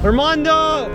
Armando!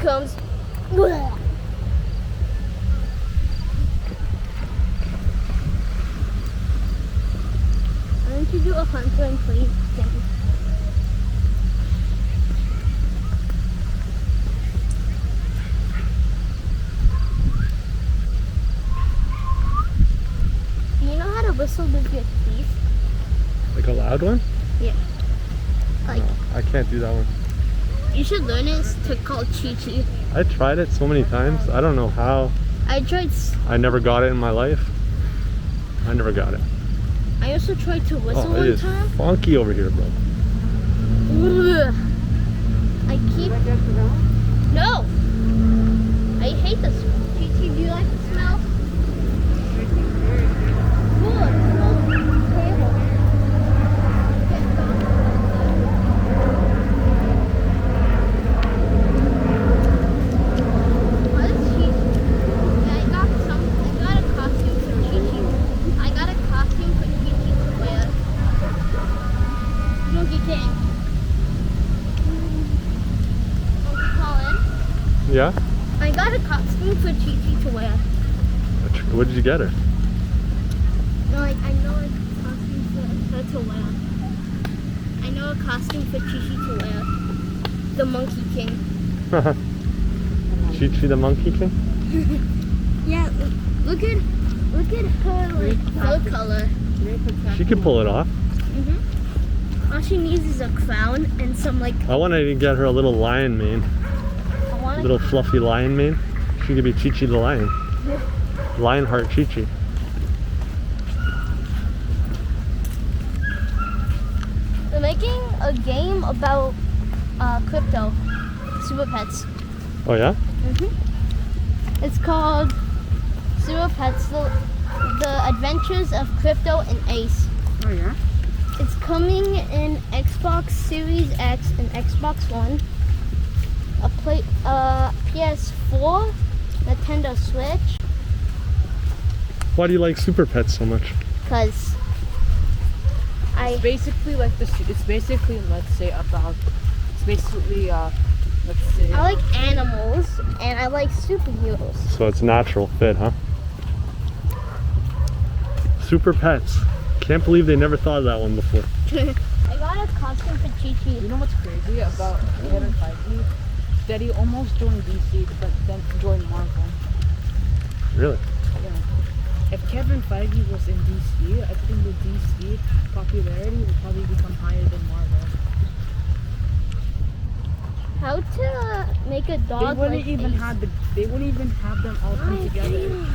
Comes. Why don't you do a hunter and play thing? Do you know how to whistle with your teeth? Like a loud one? Yeah. Like. No, I can't do that one. You should learn it. It's called Chichi. I tried it so many times. I don't know how. I never got it in my life. I never got it. I also tried to whistle it one is time. funky over here, bro. Ugh. I keep. No. I hate the smell. Chichi, do you like the smell? Good. It smells terrible. Yeah? I got a costume for Chichi to wear. What did you get her? No, I know a costume for her to wear. I know a costume for Chichi to wear. The Monkey King. Chichi the Monkey King? Yeah, look at her like fur color. She can pull it off. All she needs is a crown and some like. I want to get her a little lion mane. Little fluffy lion mane. She could be Chichi the lion. Lionheart Chichi. They're making a game about crypto, Super Pets. Oh yeah? It's called Super Pets, the Adventures of Crypto and Ace. Oh yeah? It's coming in Xbox Series X and Xbox One. PS4, Nintendo Switch. Why do you like Super Pets so much? Cause It's basically like this. It's basically let's say I like animals and I like superheroes. So it's natural fit, huh? Super Pets. Can't believe they never thought of that one before. I got a costume for Chichi. You know what's crazy about Kevin Feige? That he almost joined DC, but then joined Marvel. Really? Yeah. If Kevin Feige was in DC, I think the DC popularity would probably become higher than Marvel. How to make a dog? They wouldn't even have them all come together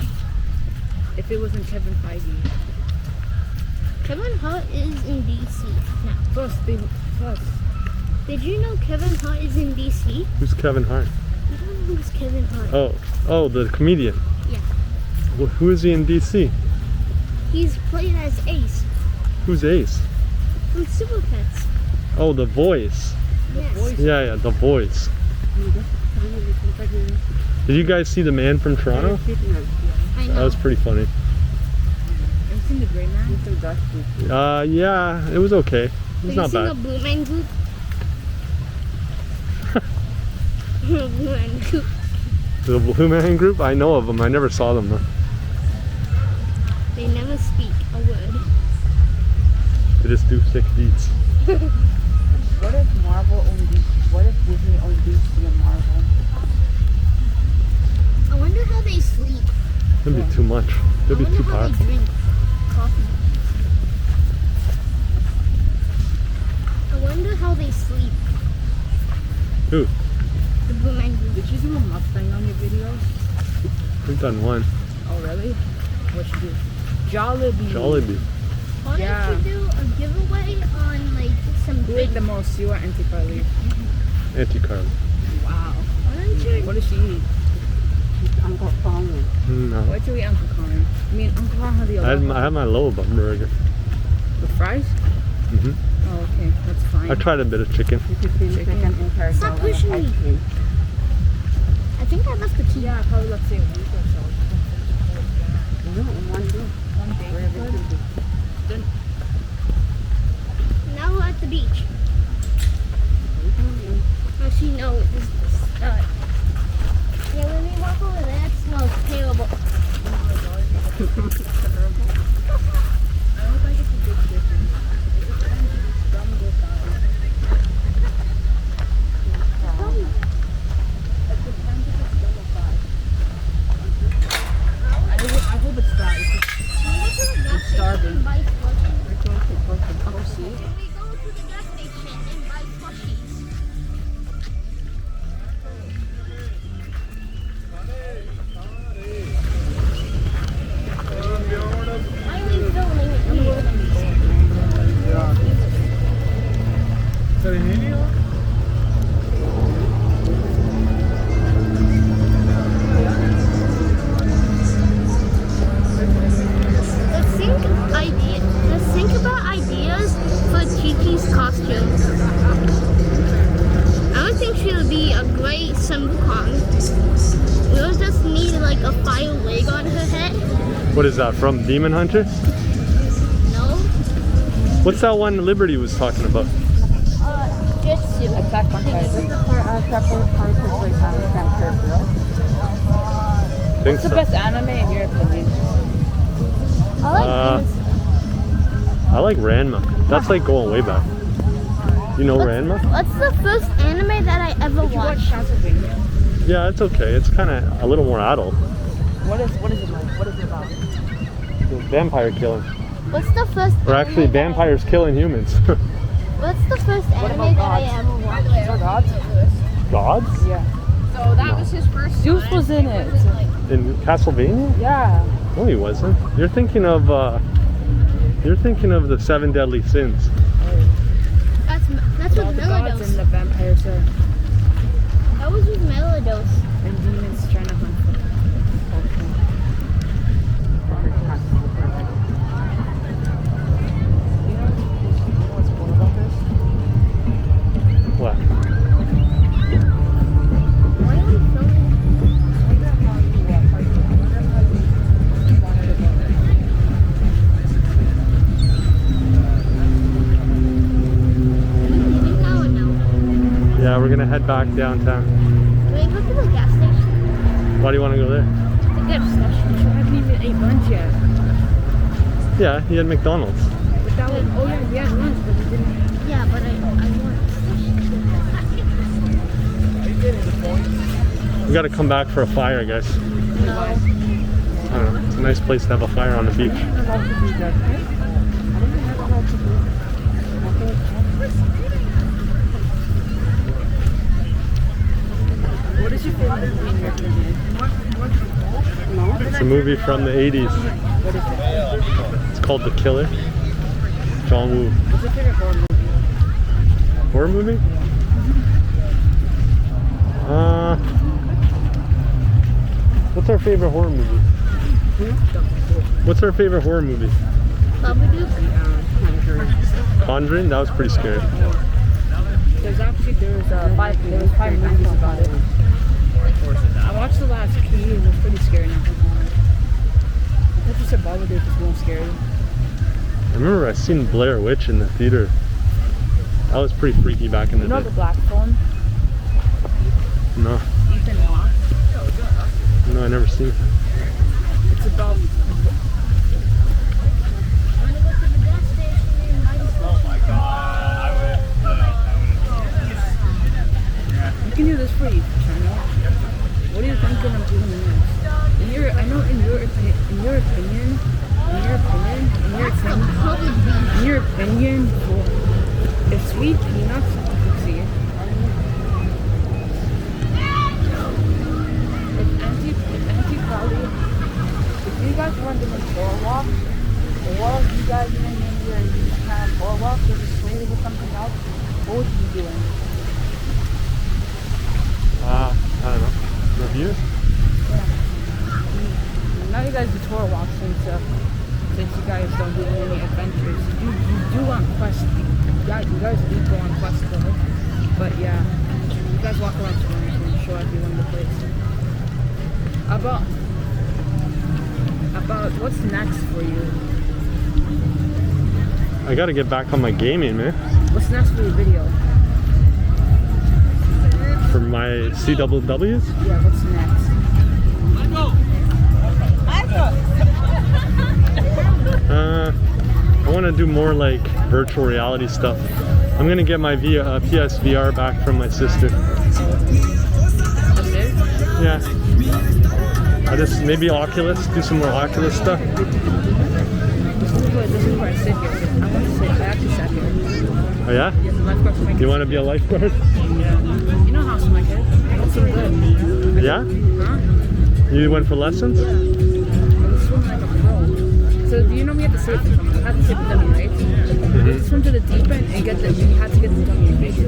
if it wasn't Kevin Feige. Kevin Hart is in DC now. Plus. Did you know Kevin Hart is in DC? Who's Kevin Hart? You don't know who's Kevin Hart? Oh, the comedian. Yeah. Well, who is he in DC? He's played as Ace Who's Ace? from Super Pets. Oh, the voice. Yes. Yeah, the boys. Did you guys see the man from Toronto? I know. That was pretty funny. Have you seen the gray man? Yeah, it was okay. It was not Have you bad. seen the Blue Man Group? Blue Man Group. The Blue Man Group? I know of them. I never saw them though. They never speak a word. They just do sick beats. What if Marvel owned DC? What if Disney owned DC and Marvel? I wonder how they sleep. That'd be too much. That'd be I wonder too how powerful. they drink coffee. I wonder how they sleep. Who? The Blue Man Group. Did you do a Mustang on your videos? We've done one. Oh really? What you do? Jollibee. Jollibee. Why Yeah. don't you do a giveaway on like some Who big? ate the most? You or Auntie Carly? Auntie Carly. Wow. Why don't you? What does she eat? Uncle Colin. No. What do you eat, Uncle Colin? I mean, Uncle Colin had the I had my low bun burger. With fries? hmm Oh, okay. That's fine. I tried a bit of chicken. Chicken. Stop pushing me. I think I left the key. Yeah, probably let's say a week or so. No, one day. One day. Then Now we're at the beach. Actually, no, this is the start. Yeah, when we walk over there, it smells terrible. I hope I get some good chicken. If it's gum go down. It depends if it's gum or fried. I hope it's fried. I'm starving. Buy slushies. Oh, see? We go to the gas station and buy slushies. Why are we filming it here? Let's think about ideas for Chichi's costume. I would think she would be a great Simcon. We'll just need like a fire wig on her head. What is that, from Demon Hunter? No? What's that one Liberty was talking about? Jitsu. Attack on Titan. Think What's the so. best anime in your opinion? I I like Ranma. That's like going way back. You know Ranma? What's the first anime that I ever Did you watch watched? Castlevania? Yeah, it's okay. It's kind of a little more adult. What is it like? What is it about? Vampire killing. What's the first Or anime actually, vampires killing humans. What's the first What anime about that I gods? ever watched? Is there gods? Gods? Yeah. So that was his first Zeus time. was in it. In Castlevania? Yeah. No, he wasn't. You're thinking of the 7 deadly sins. That's All with the gods and Melados. the vampires are That was with Melados. and demons trying to hunt them. You know what's cool about this? What? Why are we filming? I wonder how you wanted to Leaving now or no? Yeah, we're gonna head back downtown. Can we go to the gas station? Why do you want to go there? To get slushy. I haven't even ate lunch yet. Yeah, he had McDonald's. But that was, oh yeah, we had lunch, but we didn't. Yeah, but I want We gotta come back for a fire, guys. no. I don't know. It's a nice place to have a fire on the beach. What is your favorite movie in your opinion? It's a movie from the 80s. What is it? It's called The Killer. John Woo. What's your favorite horror movie? Horror movie? What's our favorite horror movie? What's our favorite horror movie? Babadook? Conjuring? That was pretty scary. The There was five movies about it. I watched the last Key. It was pretty scary. Not gonna lie. I thought you said Babadook was more scary. I remember I seen Blair Witch in the theater. That was pretty freaky back in the You know day. the black phone? No, Ethan Hawke. no, I never seen it. It's about. You can do this for you, China. What do you think I'm doing next? I know in your opinion, if sweet peanuts, you can see it. If you guys want to do a boardwalk, or you guys in here you have boardwalk, or just waiting for something else, what would you be doing? I don't know. Reviews? Yeah. Now you guys do tour walks since you guys don't do any adventures. You do on quests. You guys do go on quests though. But yeah, you guys walk around Toronto and show everyone the place. About what's next for you? I gotta get back on my gaming, man. What's next for your video? For my CWWs? Yeah, what's next? I want to do more like virtual reality stuff. I'm gonna get my PSVR back from my sister. That's it? Yeah. I just maybe Oculus, do some more Oculus stuff. This is where I sit here. I want to sit back a second. Oh yeah? Yes, the lifeguard's my You want to be a lifeguard? Yeah. You know how to my kid? That's so good. Yeah? Huh? You went for lessons? I was swimming like a pro. So do you know we have to save the dummy? You have to save the dummy, right? You have to swim to the deep end and get the. You have to get the dummy big. So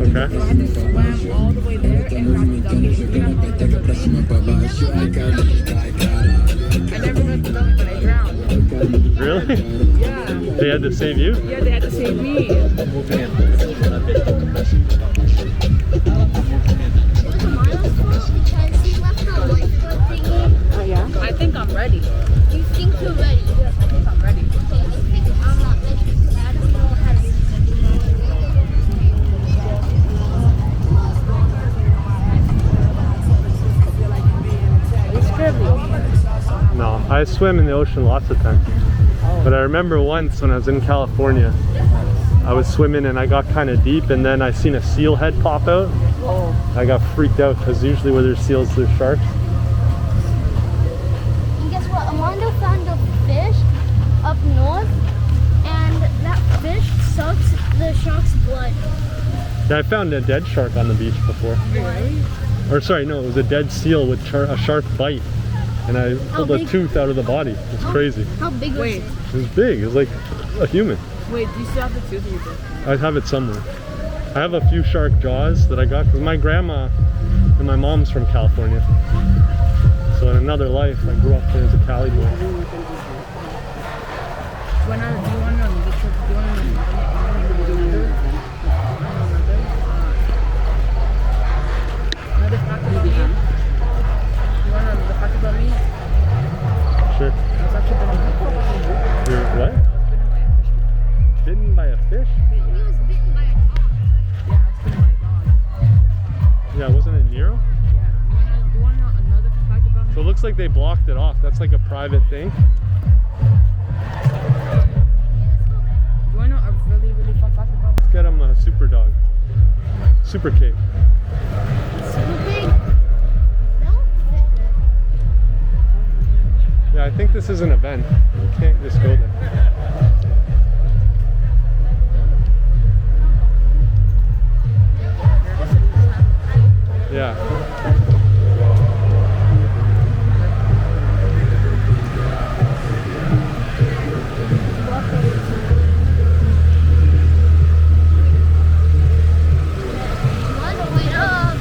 Okay. I had to swim all the way there and grab the dummy. You know, I never got the dummy, but I drowned. Really? Yeah. They had to save you? Yeah, they had to save me. Oh yeah. I think I'm ready. You think you're ready? Yes, I think I'm ready. Okay, I think I'm not ready because I don't know how to do Are you scared of the ocean? No, I swim in the ocean lots of times. Oh. But I remember once when I was in California, I was swimming and I got kind of deep and then I seen a seal head pop out. Oh. I got freaked out because usually where there's seals, there's sharks. And guess what? Armando found a fish up north, and that fish sucks the shark's blood. Yeah, I found a dead shark on the beach before. Really? Or sorry, no, it was a dead seal with a sharp bite. And I pulled a big? tooth out of the body. It's crazy. How big was Wait. it? It was big. It was like a human. Wait, do you still have the tooth in your book? I have it somewhere. I have a few shark jaws that I got because my grandma and my mom's from California. So in another life, I grew up there as a Cali boy. Do you want to know the trip? Do you want to know another fact about me? You want to know the fact about me? Sure. I was actually You're what? Bitten by a fish? He was bitten by a dog. Yeah, I was bitten by a dog. Yeah, wasn't it Nero? Yeah. Do you want to know another fact about me? So it looks like they blocked it off. That's like a private thing. Do you want to know a really, really fun fact about me? Let's get him a super dog. Super cake. Super big. No? Yeah, I think this is an event. You can't just go there. Yeah. Wait up.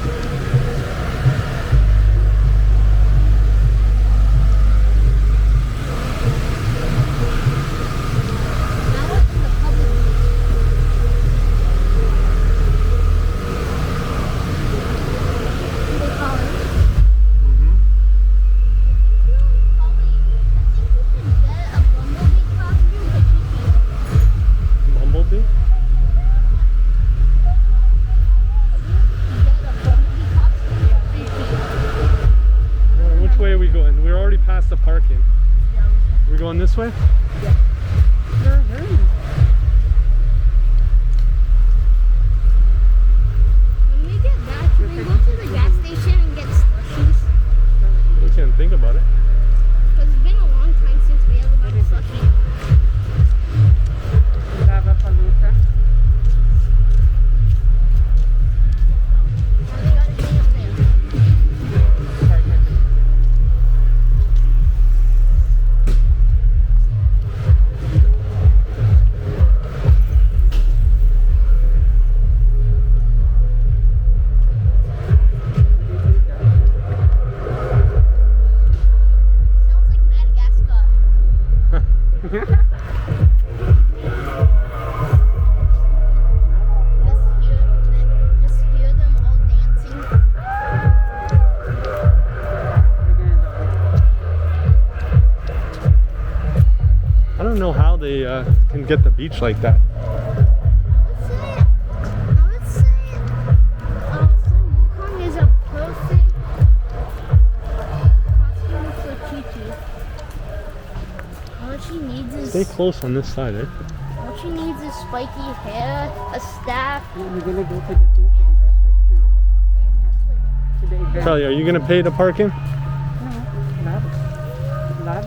the parking. We going this way? They're very nice. When we get back, can we go to the gas station and get slushies? We can think about it. Because it's been a long time since we ever got a slushie. Lava Palooza. Now we gotta get up there. Sounds like Madagascar. Just hear them all dancing. I don't know how they can get the beach like that. I would say Sun Wukong is a perfect costume for Chichi. All she needs is Stay close on this side, eh? all she needs is spiky hair, a staff, You're gonna go to the thing to be dressed like you. To the event. Charlie, are you gonna pay the parking? No, lab. Lab.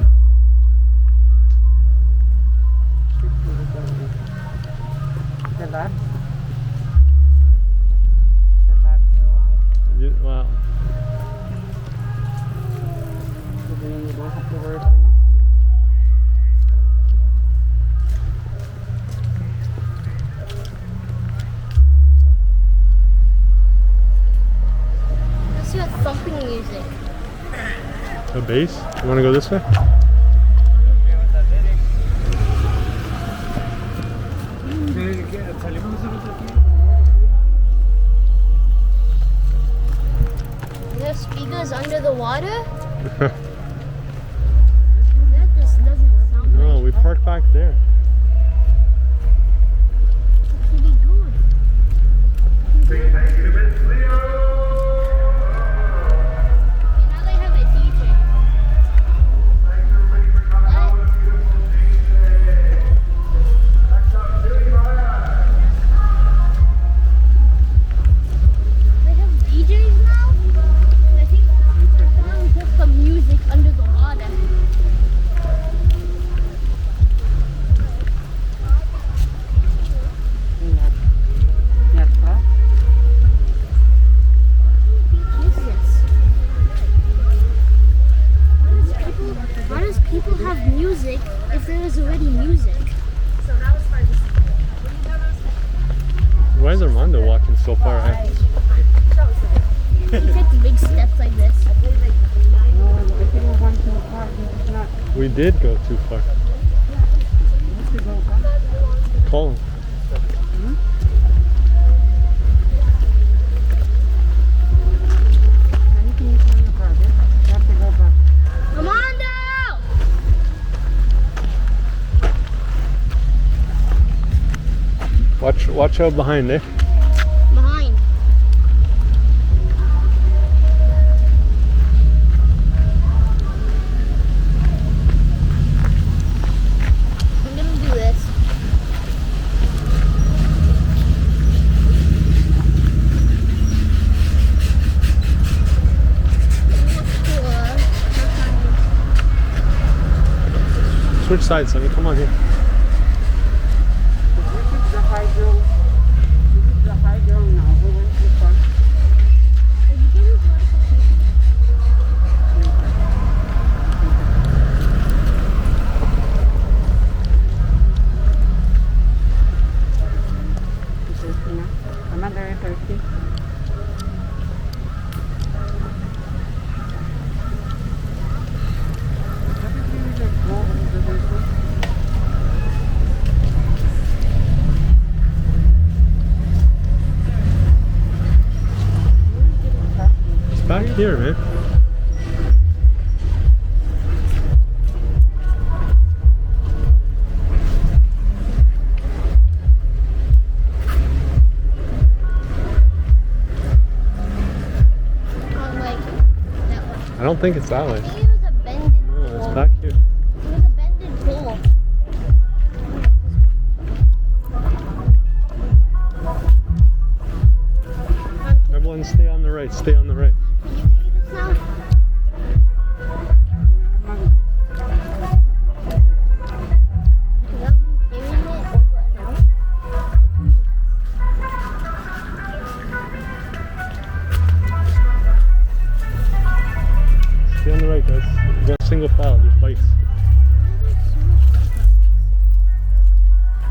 The lab. The lab. Wow. So then you don't have to worry for nothing. let's hear thumping music. The base? You wanna go this way? There are speakers under the water? That just doesn't sound No, right. we parked back there. What should we do? Okay, now they have a DJ. They have DJs now? I think they're just the music under the water. Why does people have music if there is already music? Why is Armando walking so far ahead? He takes big steps like this. We did go too far. Call him. Armando! Watch out behind, eh? Behind. I'm gonna do this. Switch sides, Sonny. Come on here. I'm very thirsty. It's back here, man. Like that one. I don't think it's that way. I think it was a bend in the No, it's Back here. There's a bended pole. Everyone stay on the right, stay on the right. Can you take this now? Because I've been doing it over now. Stay on the right, guys. Go single file, there's bikes.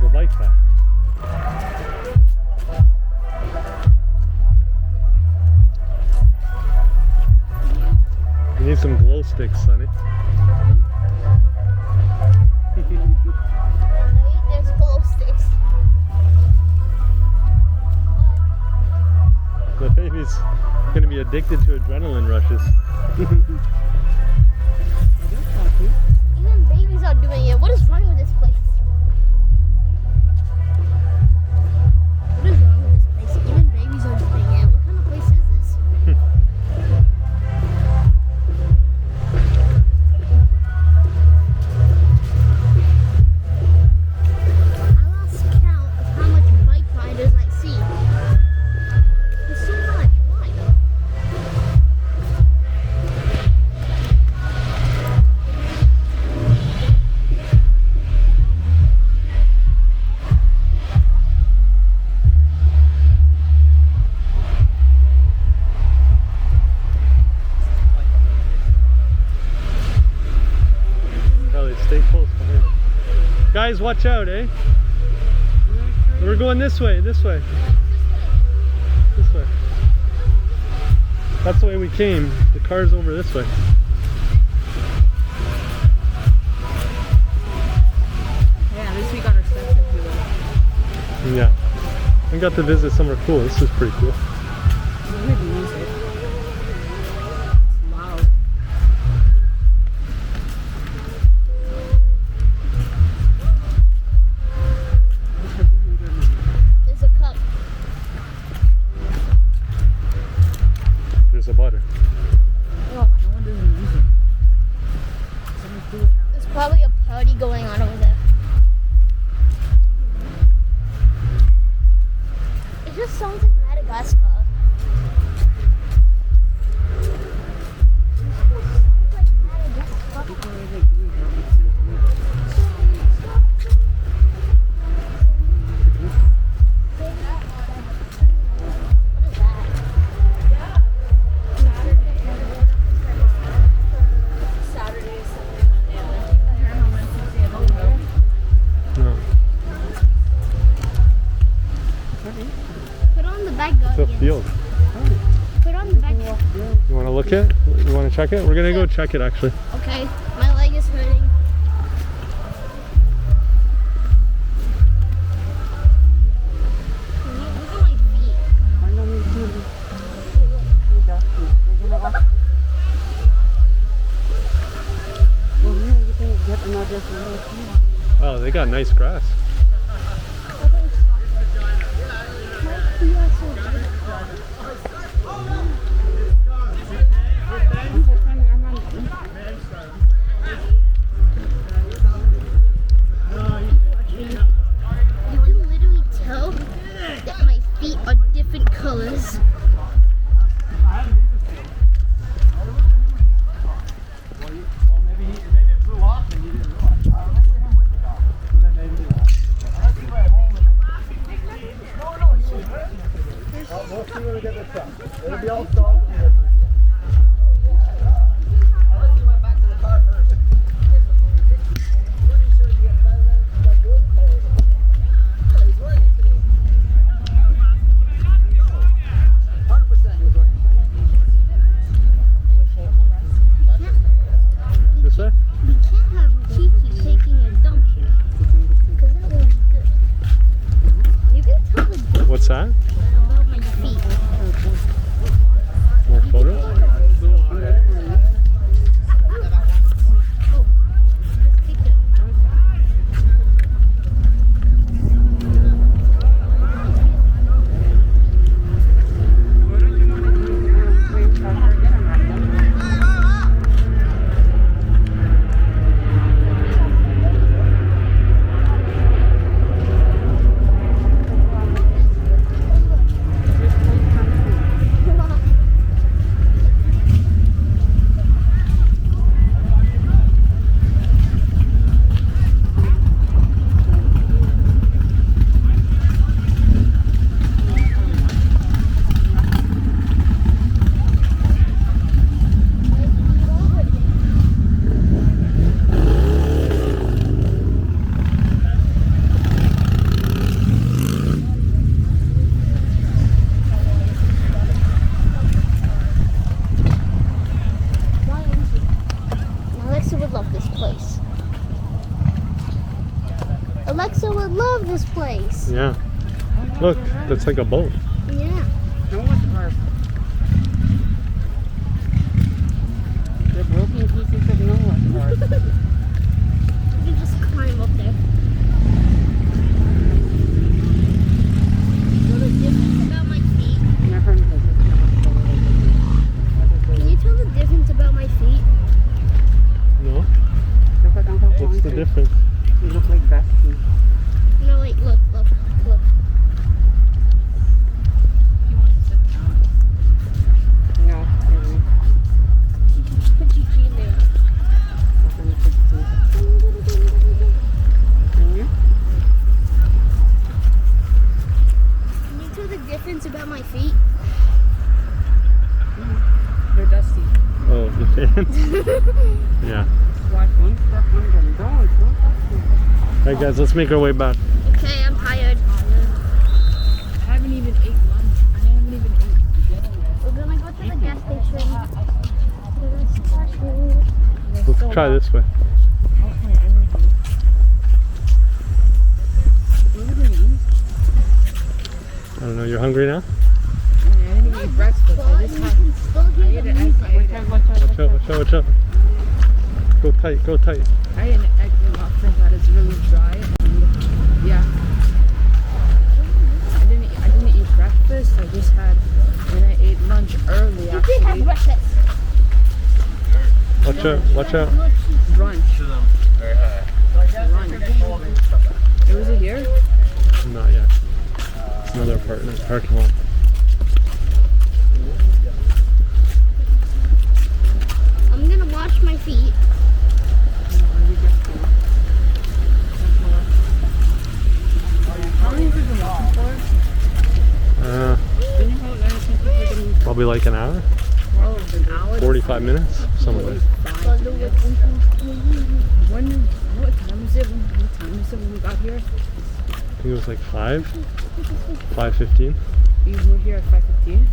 The bike path. You need some glow sticks, Sonny. There's glow sticks. The baby's gonna be addicted to adrenaline rushes. Even babies are doing it. What is wrong with this place? What is wrong with this place? Even babies are doing it. What kind of place is this? I lost count of how much bike riders I see. There's so much. Why? Ellie, stay close behind. Guys, watch out, eh? We're going this way, this way. This way. That's the way we came. The car's over this way. Yeah, at least we got our steps into it. Yeah. We got to visit somewhere cool. This is pretty cool. Weird music. It's loud. There's a cup. There's a butter. No one doesn't use it. Someone's doing it now. There's probably a party going on over there. It just sounds like Madagascar. No. Put on the back It's a guardians. field. Put on the back. You want to look it? You want to check it? We're going to go check it actually. Okay, my leg is hurting. Look at my feet. Oh, they got nice grass. My feet are so big. You can literally tell that my feet are different colors. This way? We can't have Chichi taking a dump here, because that won't be good. You can tell the difference What's that? about my feet. More photos? this place. Yeah. Look, that's like a boat. Yeah. No one's park. The broken pieces of Noah's Ark. You can just climb up there. You know the difference about my feet? Never knew this. Can you tell the difference about my feet? No? What's the difference? You look like Bestie. No, like, look, look, look. You want to sit down? No, really. Put Chichi in there. Can you tell the difference about my feet? They're dusty. Oh, the fans? Yeah. Watch one step under them. Don't touch them. Alright guys, let's make our way back. Okay, I'm tired. I haven't even ate lunch. I haven't even ate dinner yet. We're gonna go to the gas station. Let's try this way. I don't know, you're hungry now? I didn't eat breakfast. I just You had. can still I hear ate the an egg. music. I ate an egg. Watch out, watch out, watch out. Go tight, go tight. I ate an egg muffin that is really dry. And yeah. I didn't eat breakfast. I just had when I ate lunch early. You did have Actually, breakfast. Watch out, watch out. brunch. Lunch. It was it here? Not yet. It's another apartment, parking lot. I'm gonna wash my feet. How long have you been walking for? Probably like an hour, Oh, an hour. 45 minutes, something like that. What time is it? What time is it when we got here? I think it was like 5:15, We were here at 5:15.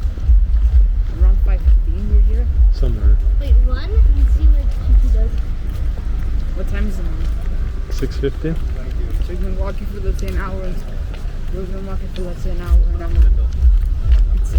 Around 5:15 we were here. somewhere. Wait, run and see what Chichi does. What time is it now? 6:15. So we've been walking for let's say an hour. We've been walking for let's say an hour and I'm it's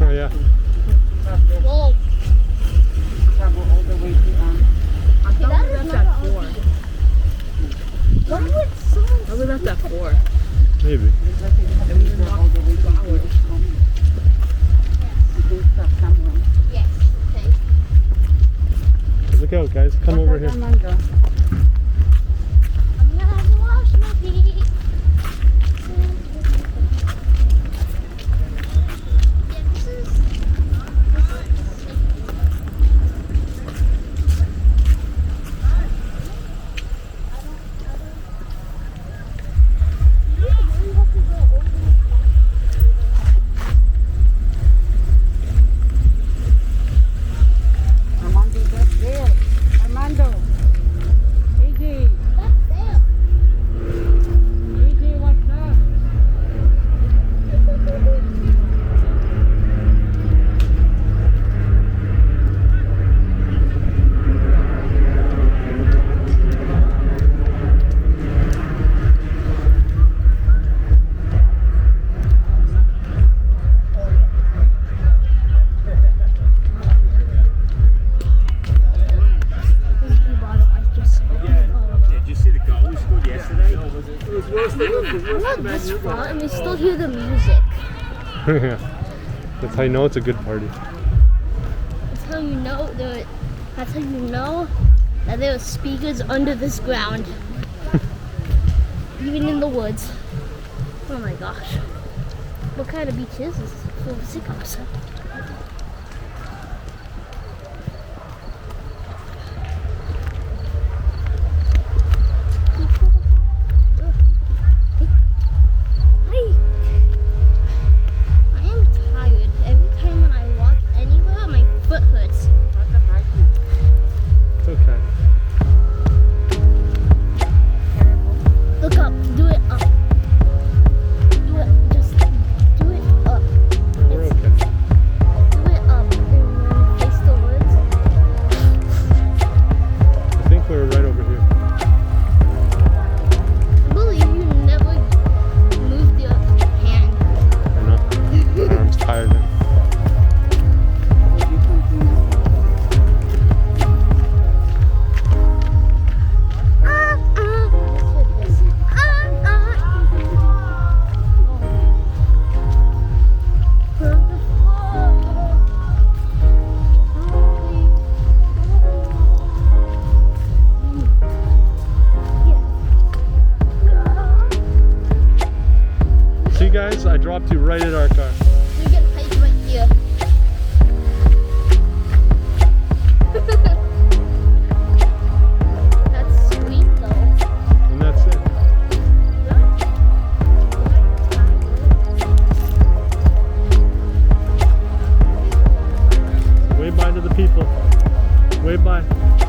Oh yeah. Whoa. travel all the way to I thought that we is left not at an 4. Why would someone I we left at 4. Maybe. Then we walked all the way 2 hours. Yes. Okay. Look out, guys. Come over here. I'm gonna have to wash my feet. Yeah, this is Armando, that's there. Armando. AJ. that's there. AJ, what's up? This is the bottle. I just opened the bottle. Did you see the goal we scored yesterday? It was worse I'm not this far and we still hear the music. That's how you know it's a good party. That's how you know there. That's how you know that there are speakers under this ground, even in the woods. Oh my gosh! What kind of beach is this? Full of sickos. Hi. I am tired. Every time when I walk anywhere, my foot hurts. It's okay. people. Wave bye.